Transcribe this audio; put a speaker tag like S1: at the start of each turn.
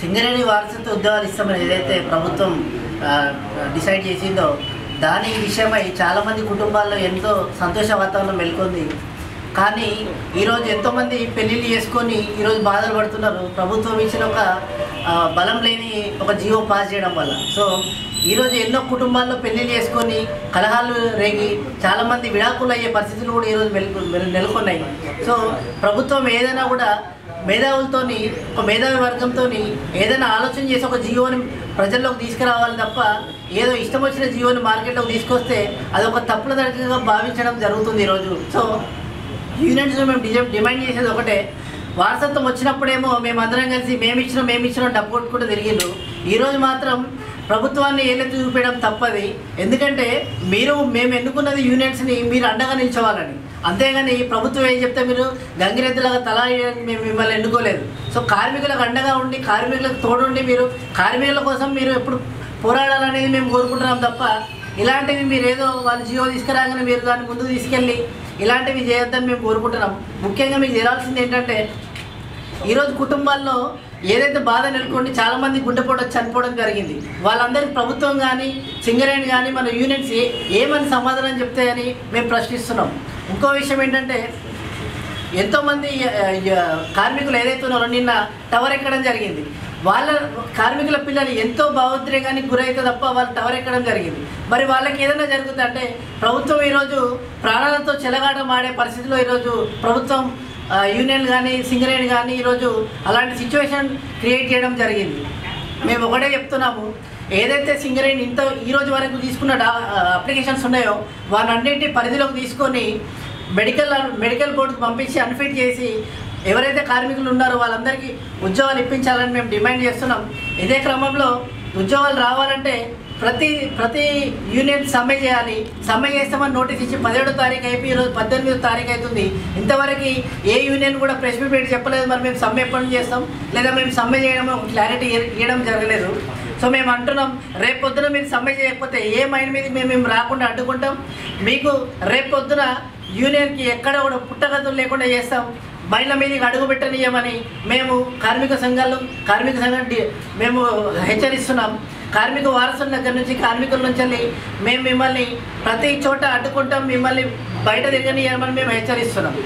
S1: సింగరేణి వారసత్వ ఉద్యోగాలు ఇస్తామని ఏదైతే ప్రభుత్వం డిసైడ్ చేసిందో దాని విషయమై చాలామంది కుటుంబాల్లో ఎంతో సంతోష వాతావరణం నెలకొంది. కానీ ఈరోజు ఎంతోమంది పెళ్ళిళ్ళు చేసుకొని ఈరోజు బాధలు పడుతున్నారు ప్రభుత్వం ఇచ్చిన ఒక బలం లేని ఒక జీవో పాస్ చేయడం వల్ల. సో ఈరోజు ఎన్నో కుటుంబాల్లో పెళ్ళిళ్ళు చేసుకొని కలహాలు రేగి చాలామంది విడాకులు అయ్యే పరిస్థితులు కూడా ఈరోజు నెలకొన్నాయి. సో ప్రభుత్వం ఏదైనా కూడా మేధావులతోని ఒక మేధావి వర్గంతో ఏదైనా ఆలోచన చేసి ఒక జీవోని ప్రజల్లోకి తీసుకురావాలి తప్ప ఏదో ఇష్టం వచ్చిన జీవోని మార్కెట్లోకి తీసుకొస్తే అది ఒక తప్పులదరగా భావించడం జరుగుతుంది ఈరోజు. సో యూనియన్స్ మేము డిమాండ్ చేసేది ఒకటే, వారసత్వం వచ్చినప్పుడేమో మేమందరం కలిసి మేము ఇచ్చినాం డబ్బు కొట్టుకుంటూ తిరిగిండ్రు. ఈరోజు మాత్రం ప్రభుత్వాన్ని ఏలెత్తి చూపించడం తప్పది. ఎందుకంటే మేము ఎన్నుకున్నది యూనియన్స్ని మీరు అండగా నిల్చోవాలని, అంతేగాని ప్రభుత్వం ఏం చెప్తే మీరు గంగిరెద్దులాగా తలా మేము మిమ్మల్ని ఎన్నుకోలేదు. సో కార్మికులకు అండగా ఉండి కార్మికులకు తోడుండి మీరు కార్మికుల కోసం మీరు ఎప్పుడు పోరాడాలనేది మేము కోరుకుంటున్నాం తప్ప ఇలాంటివి మీరు ఏదో వాళ్ళు జీవో తీసుకురాగానే మీరు దాన్ని ముందుకు తీసుకెళ్ళి ఇలాంటివి చేయొద్దని మేము కోరుకుంటున్నాం. ముఖ్యంగా మీకు తెలియాల్సింది ఏంటంటే ఈరోజు కుటుంబాల్లో ఏదైతే బాధ నెలకొండి చాలామంది గుండెపోటు చనిపోవడం జరిగింది. వాళ్ళందరికీ ప్రభుత్వం కానీ సింగరేణి కానీ మన యూనియన్స్ ఏమని సమాధానం చెప్తే అని మేము ప్రశ్నిస్తున్నాం. ఇంకో విషయం ఏంటంటే ఎంతోమంది కార్మికులు ఏదైతే ఉన్నారో నిన్న టవర్ ఎక్కడం జరిగింది. వాళ్ళ కార్మికుల పిల్లలు ఎంతో భావోద్రేగానికి గురైతే తప్ప వాళ్ళు టవర్ ఎక్కడం జరిగింది. మరి వాళ్ళకి ఏదైనా జరుగుతుందంటే ప్రభుత్వం ఈరోజు ప్రాణాలతో చెలగాటం ఆడే పరిస్థితిలో ఈరోజు ప్రభుత్వం యూనియన్ కానీ సింగరేణి కానీ ఈరోజు అలాంటి సిచ్యువేషన్ క్రియేట్ చేయడం జరిగింది. మేము ఒకటే చెప్తున్నాము, ఏదైతే సింగరేణి ఈరోజు వరకు తీసుకున్న అప్లికేషన్స్ ఉన్నాయో వాటన్నింటి పరిధిలోకి తీసుకొని మెడికల్ బోర్డుకు పంపించి అన్ఫిట్ చేసి ఎవరైతే కార్మికులు ఉన్నారో వాళ్ళందరికీ ఉద్యోగాలు ఇప్పించాలని మేము డిమాండ్ చేస్తున్నాం. ఇదే క్రమంలో ఉద్యోగాలు రావాలంటే ప్రతి యూనియన్ సమ్మె చేయాలి. సమ్మె చేస్తామని నోటీస్ ఇచ్చి 17వ తారీఖు అయిపోయి ఈరోజు 18వ తారీఖు అవుతుంది. ఇంతవరకు ఏ యూనియన్ కూడా ప్రెస్ మీట్ పెట్టి చెప్పలేదు మరి మేము సమ్మె ఎప్పటి చేస్తాం లేదా మేము సమ్మె చేయడం క్లారిటీ ఇవ్వడం జరగలేదు. సో మేము అంటున్నాం, రేపు పొద్దున మీరు సమ్మె చేయకపోతే ఏ మైండ్ మీద మేము రాకుండా అడ్డుకుంటాం. మీకు రేపు పొద్దున యూనియన్కి ఎక్కడ కూడా పుట్టగతులు లేకుండా చేస్తాం. మైళ్ళ మీదకి అడుగు పెట్టనీయమని మేము కార్మిక సంఘాన్ని మేము హెచ్చరిస్తున్నాం. కార్మిక వారసుల దగ్గర నుంచి కార్మికుల నుంచి మేము మిమ్మల్ని ప్రతి చోట అడ్డుకుంటాం, మిమ్మల్ని బయట తిరగనీయమని మేము హెచ్చరిస్తున్నాం.